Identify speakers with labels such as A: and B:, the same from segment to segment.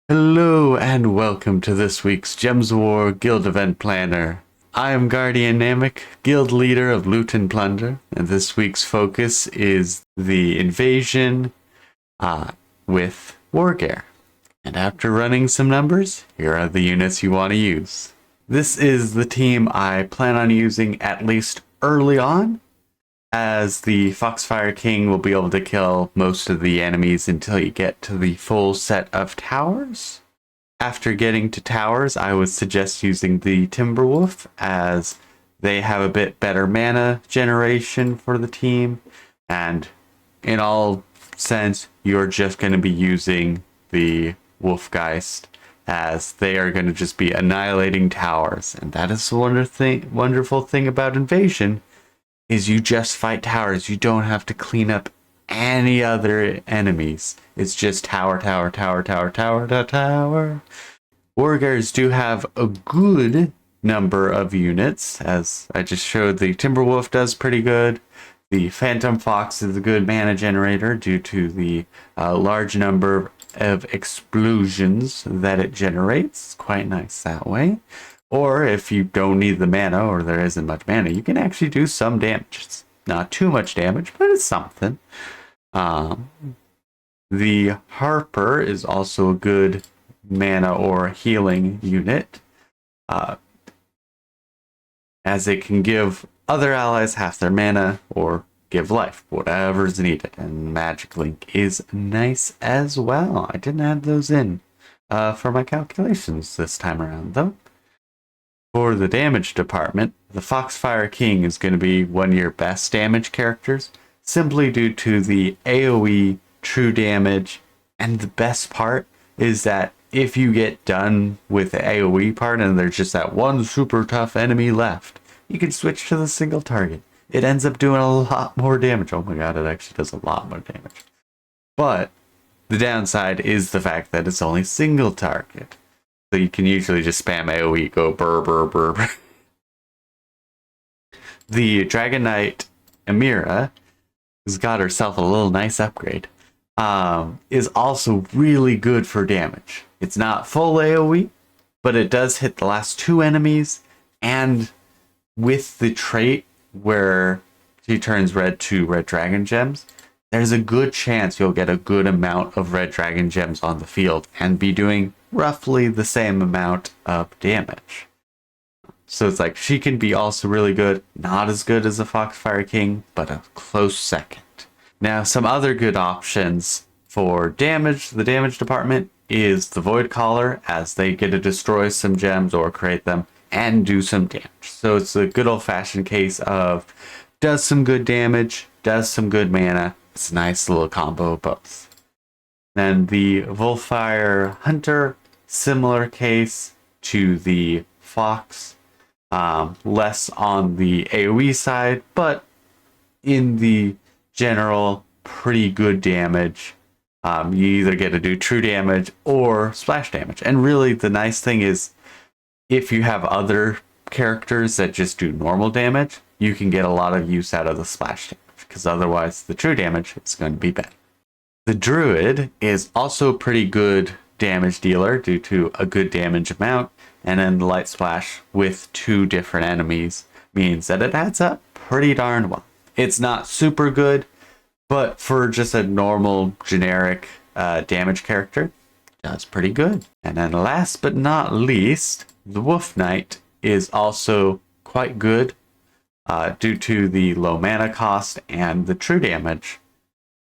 A: Hello and welcome to this week's Gems of War Guild Event Planner. I am Guardian Namek, Guild Leader of Loot and Plunder, and this week's focus is the invasion with Wargare. And after running some numbers, here are the units you want to use. This is the team I plan on using at least early on, as the Foxfire King will be able to kill most of the enemies until you get to the full set of towers. After getting to towers, I would suggest using the Timberwolf, as they have a bit better mana generation for the team, and in all sense, you're just going to be using the Wolfgeist, as they are going to just be annihilating towers. And that is the wonderful thing about invasion, is you just fight towers. You don't have to clean up any other enemies. It's just tower, tower, tower, tower, tower, tower, tower. Wargares do have a good number of units, as I just showed. The Timberwolf does pretty good. The Phantom Fox is a good mana generator due to the large number of explosions that it generates. It's quite nice that way. Or if you don't need the mana, or there isn't much mana, you can actually do some damage. It's not too much damage, but it's something. The Harper is also a good mana or healing unit, as it can give other allies half their mana or give life, whatever's needed. And Magic Link is nice as well. I didn't add those in for my calculations this time around, though. For the damage department, the Foxfire King is going to be one of your best damage characters, simply due to the AoE true damage. And the best part is that if you get done with the AoE part and there's just that one super tough enemy left, you can switch to the single target. It ends up doing a lot more damage. Oh my god, it actually does a lot more damage. But the downside is the fact that it's only single target. So you can usually just spam AoE, go burr, burr, burr. The Dragon Knight Amira, who's got herself a little nice upgrade, is also really good for damage. It's not full AoE, but it does hit the last two enemies, and with the trait where she turns red to red dragon gems, there's a good chance you'll get a good amount of red dragon gems on the field and be doing roughly the same amount of damage. So it's like she can be also really good, not as good as the Foxfire King, but a close second. Now, some other good options for damage, the damage department, is the Void Caller, as they get to destroy some gems or create them and do some damage. So it's a good old-fashioned case of does some good damage, does some good mana. It's a nice little combo of both. Then the Volfire Hunter, similar case to the Fox, less on the AoE side, but in the general, pretty good damage. You either get to do true damage or splash damage. And really, the nice thing is, if you have other characters that just do normal damage, you can get a lot of use out of the splash damage, because otherwise the true damage is going to be bad. The Druid is also a pretty good damage dealer due to a good damage amount, and then the Light Splash with two different enemies means that it adds up pretty darn well. It's not super good, but for just a normal generic damage character, that's pretty good. And then last but not least, the Wolf Knight is also quite good due to the low mana cost and the true damage.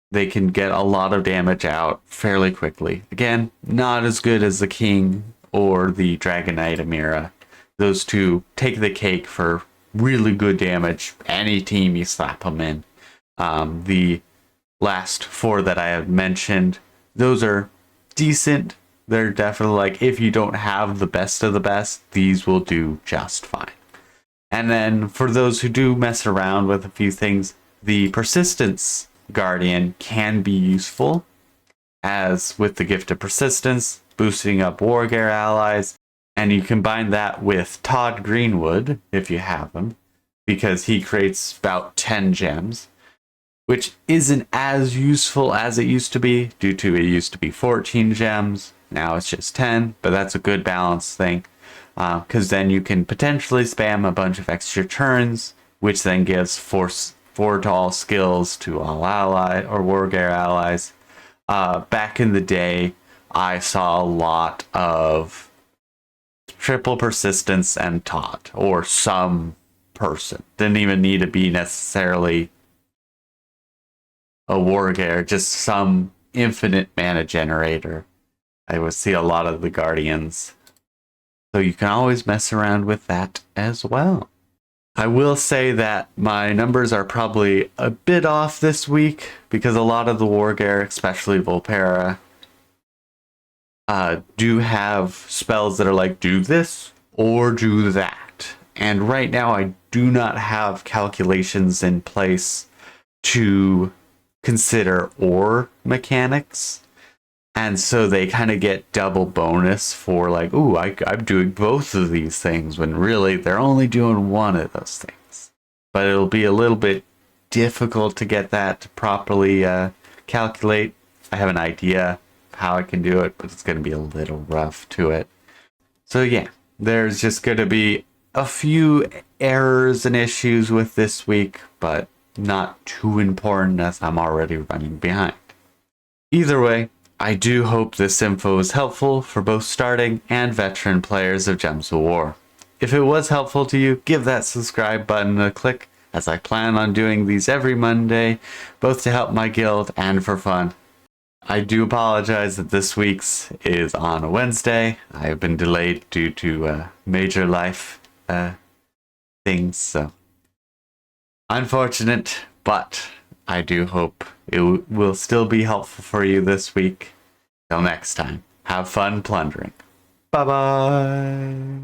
A: They can get a lot of damage out fairly quickly. Again, not as good as the King or the Dragon Knight Amira. Those two take the cake for really good damage any team you slap them in. The last four that I have mentioned, those are decent. They're definitely like, if you don't have the best of the best, these will do just fine. And then for those who do mess around with a few things, the Persistence Guardian can be useful, as with the Gift of Persistence, boosting up Wargare allies, and you combine that with Todd Greenwood, if you have him, because he creates about 10 gems, which isn't as useful as it used to be, due to it used to be 14 gems, Now it's just 10, but that's a good balance thing. Because then you can potentially spam a bunch of extra turns, which then gives four to all skills to all ally or Wargare allies. Back in the day, I saw a lot of triple persistence and taunt, or some person. Didn't even need to be necessarily a Wargare, just some infinite mana generator. I would see a lot of the Guardians. So you can always mess around with that as well. I will say that my numbers are probably a bit off this week because a lot of the Wargare, especially Volpera, do have spells that are like, do this or do that. And right now I do not have calculations in place to consider or mechanics. And so they kind of get double bonus for like, ooh, I'm doing both of these things when really they're only doing one of those things. But it'll be a little bit difficult to get that to properly calculate. I have an idea of how I can do it, but it's going to be a little rough to it. So yeah, there's just going to be a few errors and issues with this week, but not too important as I'm already running behind. Either way, I do hope this info is helpful for both starting and veteran players of Gems of War. If it was helpful to you, give that subscribe button a click, as I plan on doing these every Monday, both to help my guild and for fun. I do apologize that this week's is on a Wednesday. I have been delayed due to major life things, so unfortunate, but I do hope it will still be helpful for you this week. Till next time, have fun plundering. Bye bye.